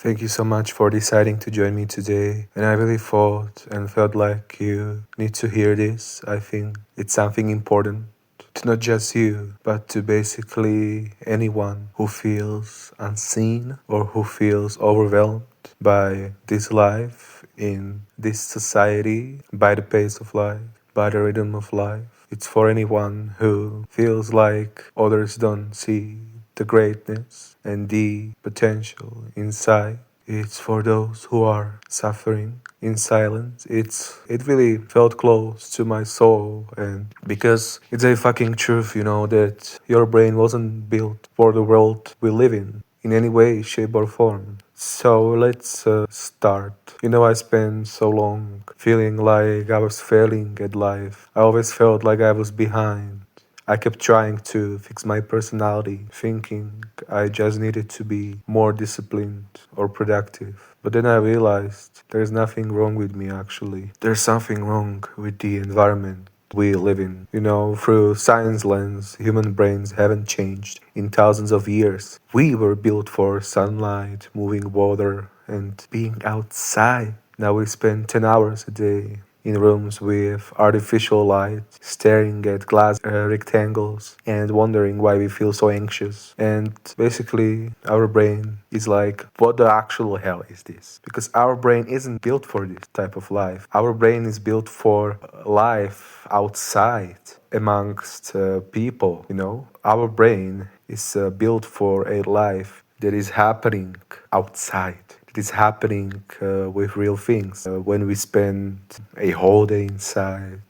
Thank you so much for deciding to join me today. And I really thought and felt like you need to hear this. I think it's something important to not just you, but to basically anyone who feels unseen or who feels overwhelmed by this life in this society, by the pace of life, by the rhythm of life. It's for anyone who feels like others don't see the greatness and the potential inside. It's for those who are suffering in silence. It really felt close to my soul, and because it's a fucking truth, that your brain wasn't built for the world we live in any way, shape or form. So let's start. I spent so long feeling like I was failing at life. I always felt like I was behind. I kept trying to fix my personality, thinking I just needed to be more disciplined or productive. But then I realized there's nothing wrong with me actually. There's something wrong with the environment we live in. Through science lens, human brains haven't changed in thousands of years. We were built for sunlight, moving water, and being outside. Now we spend 10 hours a day in rooms with artificial light, staring at glass rectangles and wondering why we feel so anxious. And basically, our brain is like, what the actual hell is this? Because our brain isn't built for this type of life. Our brain is built for life outside amongst people. Our brain is built for a life that is happening outside. It is happening with real things. When we spend a whole day inside,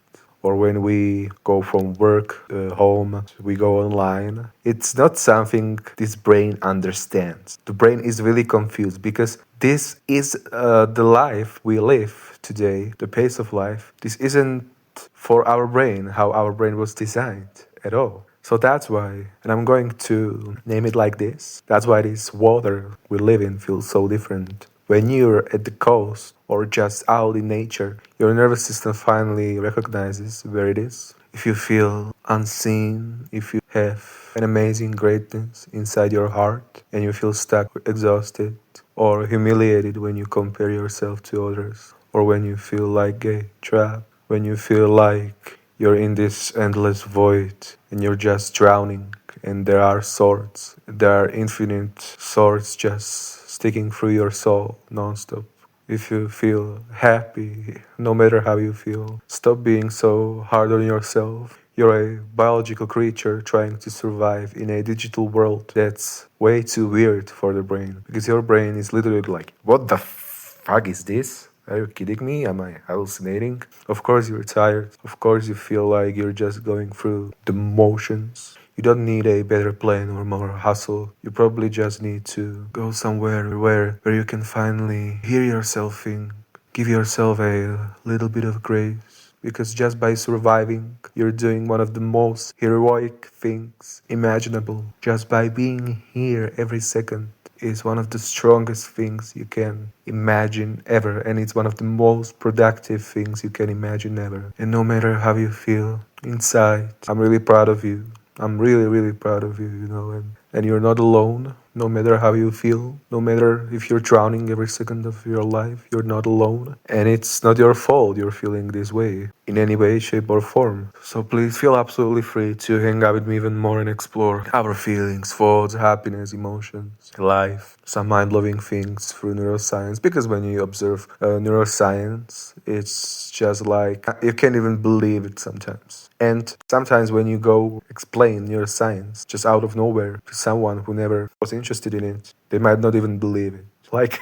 or when we go from work home, we go online. It's not something this brain understands. The brain is really confused because this is the life we live today, the pace of life. This isn't for our brain, how our brain was designed at all. So that's why, and I'm going to name it like this, that's why this water we live in feels so different. When you're at the coast or just out in nature, your nervous system finally recognizes where it is. If you feel unseen, if you have an amazing greatness inside your heart and you feel stuck, exhausted, or humiliated when you compare yourself to others, or when you feel like a trap, when you feel like you're in this endless void and you're just drowning, and there are infinite swords just sticking through your soul nonstop. If you feel happy, no matter how you feel, stop being so hard on yourself. You're a biological creature trying to survive in a digital world that's way too weird for the brain. Because your brain is literally like, what the fuck is this? Are you kidding me? Am I hallucinating? Of course you're tired. Of course you feel like you're just going through the motions. You don't need a better plan or more hustle. You probably just need to go somewhere where you can finally hear yourself think. Give yourself a little bit of grace. Because just by surviving, you're doing one of the most heroic things imaginable. Just by being here every second is one of the strongest things you can imagine ever, and it's one of the most productive things you can imagine ever. And no matter how you feel inside, I'm really proud of you. I'm really, really proud of you, and you're not alone. No matter how you feel, no matter if you're drowning every second of your life, you're not alone. And it's not your fault you're feeling this way in any way, shape, or form. So please feel absolutely free to hang out with me even more and explore our feelings, thoughts, happiness, emotions, life, some mind-blowing things through neuroscience. Because when you observe neuroscience, it's just like you can't even believe it sometimes. And sometimes when you go explain neuroscience just out of nowhere to someone who never was interested in it, they might not even believe it. Like,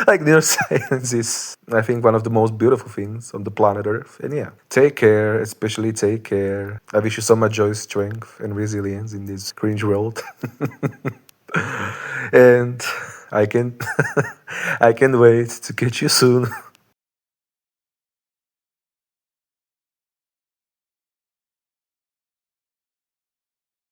like neuroscience is, I think, one of the most beautiful things on the planet Earth. And yeah, take care, especially take care. I wish you so much joy, strength, and resilience in this cringe world. And I can, I can't wait to catch you soon